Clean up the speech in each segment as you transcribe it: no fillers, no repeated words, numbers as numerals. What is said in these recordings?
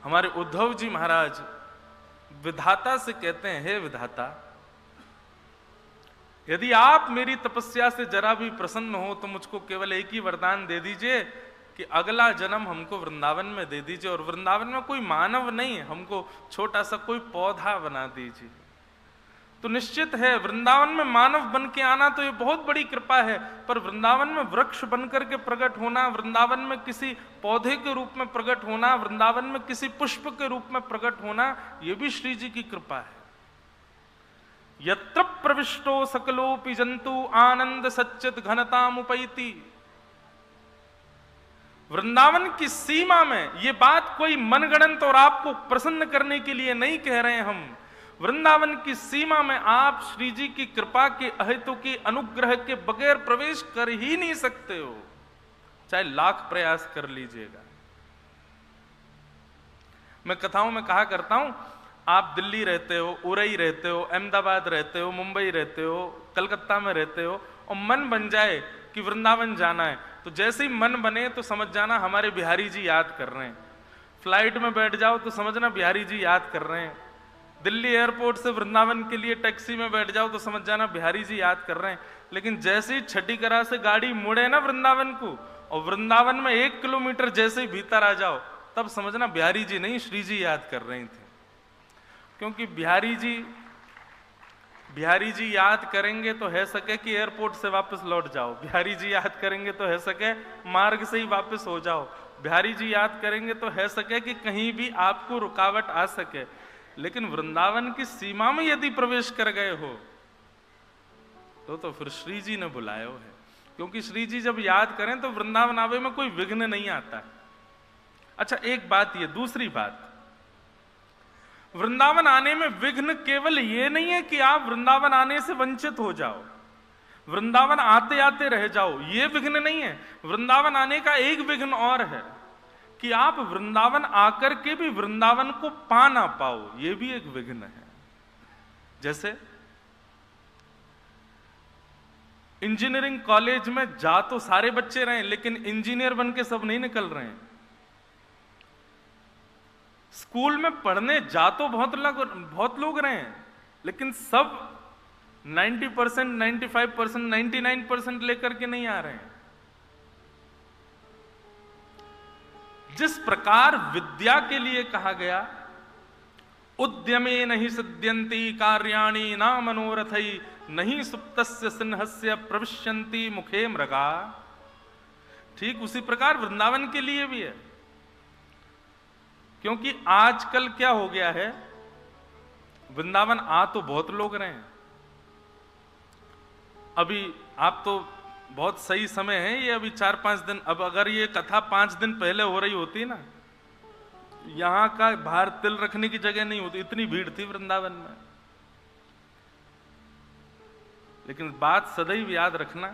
हमारे उद्धव जी महाराज विधाता से कहते हैं, हे विधाता, यदि आप मेरी तपस्या से जरा भी प्रसन्न हो तो मुझको केवल एक ही वरदान दे दीजिए कि अगला जन्म हमको वृंदावन में दे दीजिए, और वृंदावन में कोई मानव नहीं, हमको छोटा सा कोई पौधा बना दीजिए। तो निश्चित है वृंदावन में मानव बन के आना तो ये बहुत बड़ी कृपा है, पर वृंदावन में वृक्ष बनकर के प्रकट होना, वृंदावन में किसी पौधे के रूप में प्रकट होना, वृंदावन में किसी पुष्प के रूप में प्रकट होना, ये भी श्री जी की कृपा है। यत्र प्रविष्टो सकलोपि जंतु आनंद सच्चित घनतामुपैति। वृंदावन की सीमा में, ये बात कोई मनगढ़ंत और आपको प्रसन्न करने के लिए नहीं कह रहे हैं हम, वृंदावन की सीमा में आप श्री जी की कृपा के अहेतु की अनुग्रह के बगैर प्रवेश कर ही नहीं सकते हो, चाहे लाख प्रयास कर लीजिएगा। मैं कथाओं में कहा करता हूं, आप दिल्ली रहते हो, उरई रहते हो, अहमदाबाद रहते हो, मुंबई रहते हो, कलकत्ता में रहते हो, और मन बन जाए कि वृंदावन जाना है, तो जैसे ही मन बने तो समझ जाना हमारे बिहारी जी याद कर रहे हैं। फ्लाइट में बैठ जाओ तो समझना बिहारी जी याद कर रहे हैं। दिल्ली एयरपोर्ट से वृंदावन के लिए टैक्सी में बैठ जाओ तो समझ जाना बिहारी जी याद कर रहे हैं। लेकिन जैसे ही छठी करा से गाड़ी मुड़े ना वृंदावन को, और वृंदावन में 1 किलोमीटर जैसे ही भीतर आ जाओ, तब समझना बिहारी जी नहीं, श्री जी याद कर रहे थे। क्योंकि बिहारी जी याद करेंगे तो है सके कि एयरपोर्ट से वापस लौट जाओ, बिहारी जी याद करेंगे तो है सके मार्ग से ही वापस हो जाओ, बिहारी जी याद करेंगे तो है सके कि कहीं भी आपको रुकावट आ सके। लेकिन वृंदावन की सीमा में यदि प्रवेश कर गए हो तो फिर श्री जी ने बुलाया है, क्योंकि श्री जी जब याद करें तो वृंदावन आवे में कोई विघ्न नहीं आता। अच्छा, एक बात ये, दूसरी बात, वृंदावन आने में विघ्न केवल ये नहीं है कि आप वृंदावन आने से वंचित हो जाओ, वृंदावन आते आते रह जाओ, ये विघ्न नहीं है। वृंदावन आने का एक विघ्न और है कि आप वृंदावन आकर के भी वृंदावन को पा ना पाओ, ये भी एक विघ्न है। जैसे इंजीनियरिंग कॉलेज में जा तो सारे बच्चे रहे, लेकिन इंजीनियर बन के सब नहीं निकल रहे हैं। स्कूल में पढ़ने जा तो बहुत लोग रहे हैं, लेकिन सब 90%, 95%, 99% लेकर के नहीं आ रहे हैं। जिस प्रकार विद्या के लिए कहा गया, उद्यमे नहीं सिद्ध्यन्ति कार्याणि न मनोरथै नहीं सुप्तस्य सिंहस्य प्रविश्यन्ति मुखे मृगा, ठीक उसी प्रकार वृंदावन के लिए भी है। क्योंकि आजकल क्या हो गया है, वृंदावन आ तो बहुत लोग रहे हैं, अभी आप तो बहुत सही समय है ये, अभी 4-5 दिन, अब अगर ये कथा 5 दिन पहले हो रही होती ना, यहां का बाहर तिल रखने की जगह नहीं होती, इतनी भीड़ थी वृंदावन में। लेकिन बात सदैव याद रखना,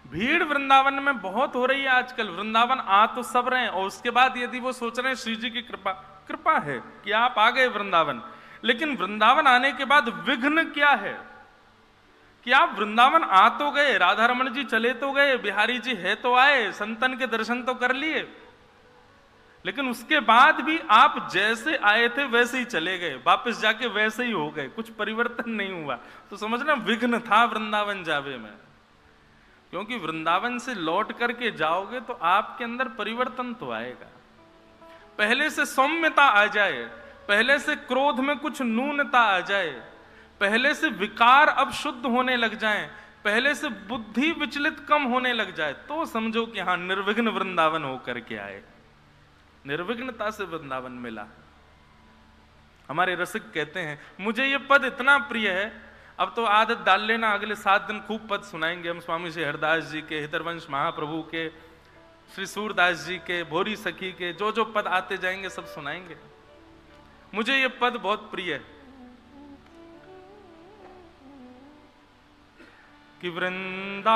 भीड़ वृंदावन में बहुत हो रही है आजकल। वृंदावन आ तो सब रहे हैं, और उसके बाद यदि वो सोच रहे हैं श्री जी की कृपा है कि आप आ गए वृंदावन, लेकिन वृंदावन आने के बाद विघ्न क्या है कि आप वृंदावन आ तो गए, राधा रमन जी चले तो गए, बिहारी जी है तो आए, संतन के दर्शन तो कर लिए, लेकिन उसके बाद भी आप जैसे आए थे वैसे ही चले गए, वापस जाके वैसे ही हो गए, कुछ परिवर्तन नहीं हुआ। तो समझना विघ्न था वृंदावन जावे में। क्योंकि वृंदावन से लौट करके जाओगे तो आपके अंदर परिवर्तन तो आएगा। पहले से सौम्यता आ जाए, पहले से क्रोध में कुछ न्यूनता आ जाए, पहले से विकार अब शुद्ध होने लग जाएं, पहले से बुद्धि विचलित कम होने लग जाए, तो समझो कि हाँ निर्विघ्न वृंदावन होकर के आए, निर्विघ्नता से वृंदावन मिला। हमारे रसिक कहते हैं, मुझे ये पद इतना प्रिय है, अब तो आदत डाल लेना, अगले 7 दिन खूब पद सुनाएंगे हम स्वामी श्री हरदास जी के, हितरवंश महाप्रभु के, श्री सूरदास जी के, भोरी सखी के, जो जो पद आते जाएंगे सब सुनाएंगे। मुझे ये पद बहुत प्रिय है कि वृंदावन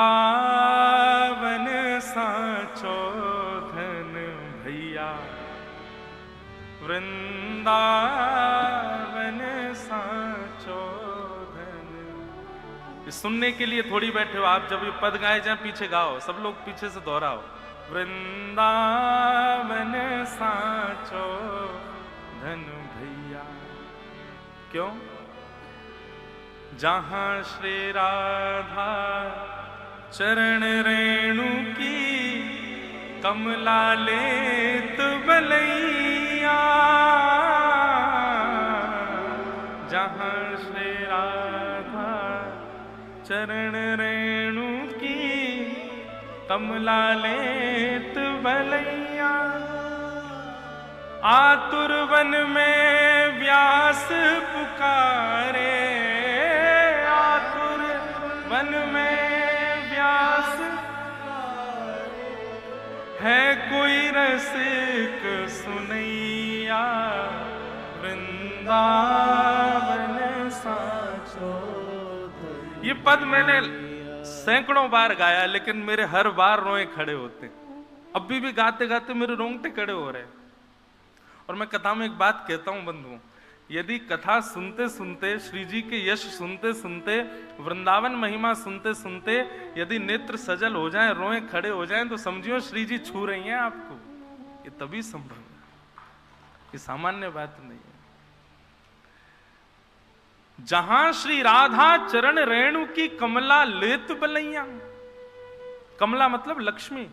साचो धन भैया, वृंदावन साचो धन। ये सुनने के लिए थोड़ी बैठे हो आप, जब ये पद गाए जाए पीछे गाओ, सब लोग पीछे से दोहराओ, वृंदावन साचो क्यों? जहां श्री राधा चरण रेणु की कमला लेत बलैया, जहां श्री राधा चरण रेणु की कमला लेत बलैया, आतुर वन में व्यास पुकारे, आतुर वन में व्यास है कोई रसिक सुनैया, वृंदावन साचो। ये पद मैंने सैकड़ों बार गाया, लेकिन मेरे हर बार रोए खड़े होते। अभी भी गाते गाते मेरे रोंगटे खड़े हो रहे। और मैं कथा में एक बात कहता हूं बंधुओं, यदि कथा सुनते सुनते, श्री जी के यश सुनते सुनते, वृंदावन महिमा सुनते सुनते यदि नेत्र सजल हो जाएं, रोए खड़े हो जाएं, तो समझियो श्री जी छू रही हैं आपको। ये तभी संभव है, ये सामान्य बात नहीं है। जहां श्री राधा चरण रेणु की कमला लेत बलैया, कमला मतलब लक्ष्मी।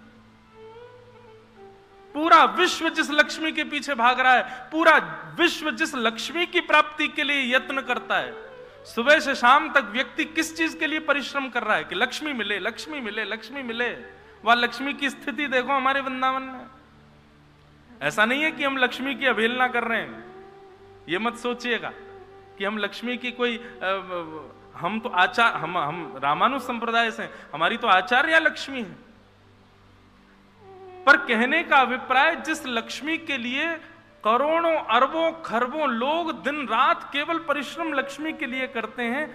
पूरा विश्व जिस लक्ष्मी के पीछे भाग रहा है, पूरा विश्व जिस लक्ष्मी की प्राप्ति के लिए यत्न करता है, सुबह से शाम तक व्यक्ति किस चीज के लिए परिश्रम कर रहा है कि लक्ष्मी मिले, लक्ष्मी मिले, लक्ष्मी मिले। वह लक्ष्मी की स्थिति देखो हमारे वृंदावन में। ऐसा नहीं है कि हम लक्ष्मी की अवहेलना कर रहे हैं, यह मत सोचिएगा कि हम लक्ष्मी की कोई हम तो आचार्य, हम रामानुज संप्रदाय से, हमारी तो आचार्य लक्ष्मी है। पर कहने का अभिप्राय, जिस लक्ष्मी के लिए करोड़ों अरबों खरबों लोग दिन रात केवल परिश्रम लक्ष्मी के लिए करते हैं,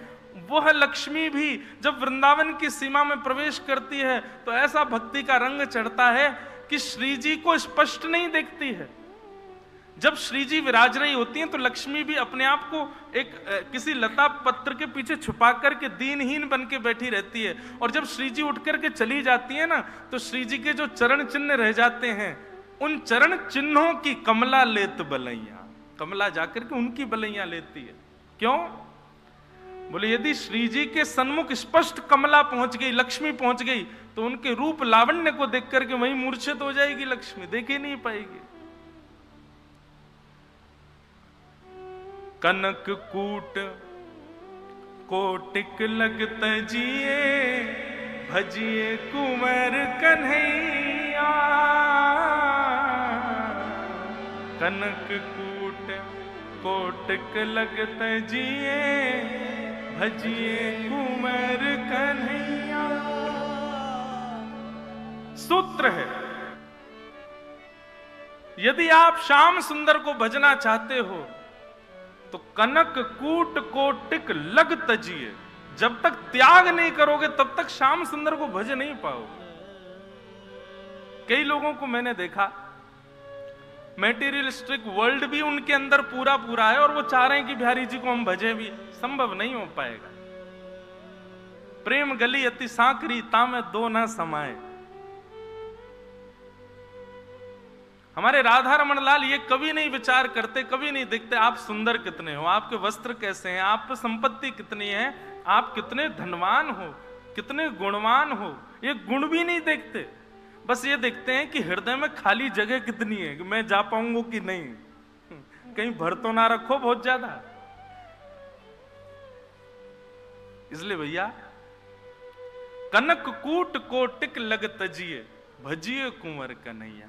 वह लक्ष्मी भी जब वृंदावन की सीमा में प्रवेश करती है तो ऐसा भक्ति का रंग चढ़ता है कि श्री जी को स्पष्ट नहीं देखती है। जब श्री जी विराज रही होती हैं तो लक्ष्मी भी अपने आप को एक किसी लता पत्र के पीछे छुपा करके दीनहीन बन के बैठी रहती है। और जब श्री जी उठ करके चली जाती है ना, तो श्री जी के जो चरण चिन्ह रह जाते हैं, उन चरण चिन्हों की कमला लेत बलैया, कमला जाकर के उनकी बलैया लेती है। क्यों? बोले यदि श्री जी के सन्मुख स्पष्ट कमला पहुंच गई, लक्ष्मी पहुंच गई, तो उनके रूप लावण्य को देख करके वहीं मूर्छित हो जाएगी लक्ष्मी, देख ही नहीं पाएगी। कनक कूट कोटिक लगत जिए, भजिए कुंवर कन्हैया, कनक कूट कोटिक लगत जिए, भजिए कुंवर कन्हैया। सूत्र है, यदि आप श्याम सुंदर को भजना चाहते हो तो कनक कूट कोटिक लग तजिए। जब तक त्याग नहीं करोगे तब तक श्याम सुंदर को भज नहीं पाओगे। कई लोगों को मैंने देखा, मैटेरियलिस्टिक वर्ल्ड भी उनके अंदर पूरा पूरा है और वो चाह रहे हैं कि बिहारी जी को हम भजे भी, संभव नहीं हो पाएगा। प्रेम गली अति सांकरी, तामे दो ना समाए। हमारे राधा रमन लाल ये कभी नहीं विचार करते, कभी नहीं देखते आप सुंदर कितने हो, आपके वस्त्र कैसे हैं, आप पर संपत्ति कितनी है, आप कितने धनवान हो, कितने गुणवान हो। ये गुण भी नहीं देखते, बस ये देखते हैं कि हृदय में खाली जगह कितनी है, कि मैं जा पाऊंगा कि नहीं, कहीं भर तो ना रखो बहुत ज्यादा। इसलिए भैया, कनक कूट कोटिक लग तजिए, भजिए कुंवर कन्हैया।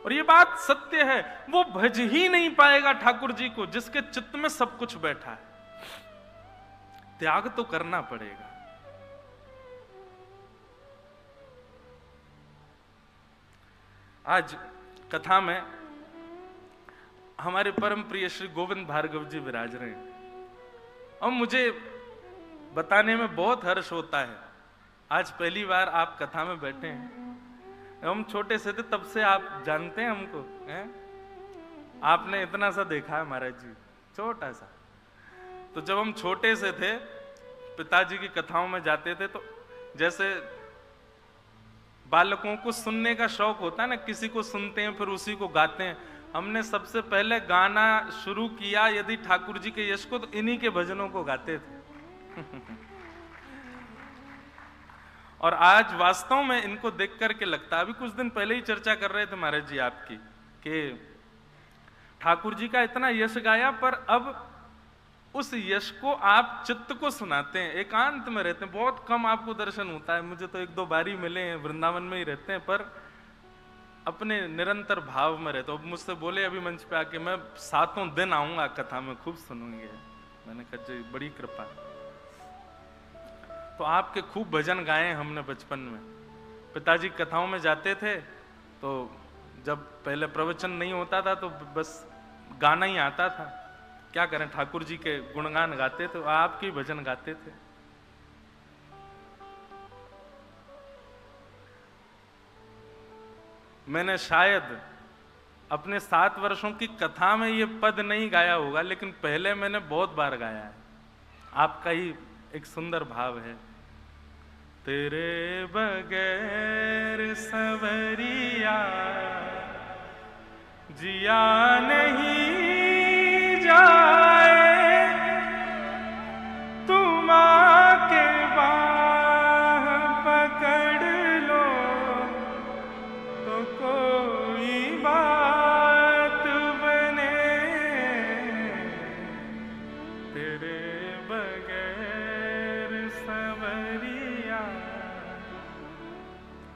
और ये बात सत्य है, वो भज ही नहीं पाएगा ठाकुर जी को जिसके चित्त में सब कुछ बैठा है। त्याग तो करना पड़ेगा। आज कथा में हमारे परम प्रिय श्री गोविंद भार्गव जी विराज रहे हैं और मुझे बताने में बहुत हर्ष होता है। आज पहली बार आप कथा में बैठे हैं। हम छोटे से थे तब से आप जानते हैं हमको, हैं? आपने इतना सा देखा है महाराज जी, छोटा सा। तो जब हम छोटे से थे, पिताजी की कथाओं में जाते थे, तो जैसे बालकों को सुनने का शौक होता है ना, किसी को सुनते हैं फिर उसी को गाते हैं, हमने सबसे पहले गाना शुरू किया यदि ठाकुर जी के यश को तो इन्हीं के भजनों को गाते थे। और आज वास्तव में इनको देख करके लगता है, अभी कुछ दिन पहले ही चर्चा कर रहे थे महाराज जी आपकी, कि ठाकुर जी का इतना यश गाया पर अब उस यश को आप चित्त को सुनाते हैं, एकांत में रहते हैं, बहुत कम आपको दर्शन होता है। मुझे तो 1-2 बार ही मिले हैं, वृंदावन में ही रहते हैं, पर अपने निरंतर भाव में रहते हो। मुझसे बोले अभी मंच पे आके, मैं 7 दिन आऊंगा कथा में, खूब सुनूंगे। मैंने कहा जी बड़ी कृपा। तो आपके खूब भजन गाए हमने बचपन में। पिताजी कथाओं में जाते थे तो जब पहले प्रवचन नहीं होता था तो बस गाना ही आता था, क्या करें, ठाकुर जी के गुणगान गाते थे, आपके भजन गाते थे। मैंने शायद अपने 7 वर्षों की कथा में ये पद नहीं गाया होगा, लेकिन पहले मैंने बहुत बार गाया है। आपका ही एक सुंदर भाव है, तेरे बगैर सवरिया जिया नहीं जाए, तुम आके बाह पकड़ लो तो कोई बात बने, तेरे बगैर सवरिया।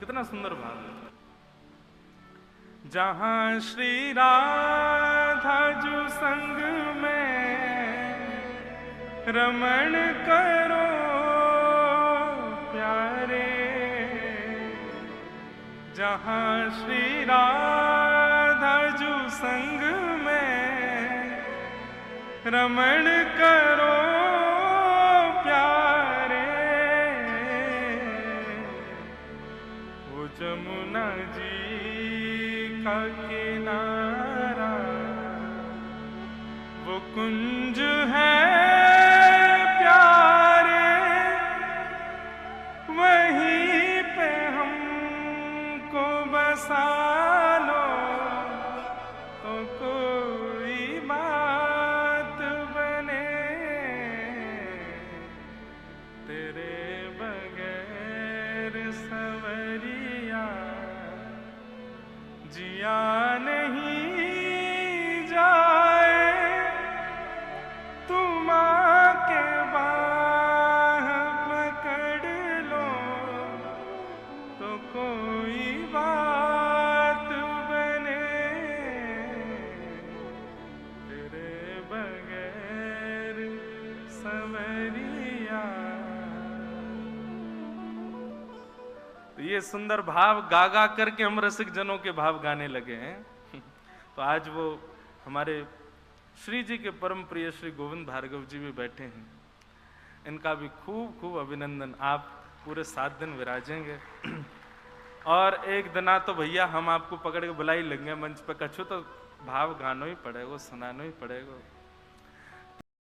कितना सुंदर भाव है। जहां श्री राधा जू संग में रमण करो प्यारे, जहां श्री राधा जू संग में रमण करो प्यारे, वो जमुना जी का किनारा वो कुंज है प्यारे, वहीं पे हमको बसा लो तो कोई बात बने, तेरे बगैर सवरिया जिया नहीं जाए, तुम आके बाह पकड़ लो तो कोई बात बने, तेरे बगैर सवरिया। तो ये सुंदर भाव गा गा करके हम रसिक जनों के भाव गाने लगे हैं। तो आज वो हमारे श्री जी के परम प्रिय श्री गोविंद भार्गव जी भी बैठे हैं, इनका भी खूब खूब अभिनंदन। आप पूरे 7 दिन विराजेंगे और एक दिना तो भैया हम आपको पकड़ के बुलाई लेंगे मंच पर, कछु तो भाव गानो ही पड़ेगा, सुनानो ही पड़ेगा।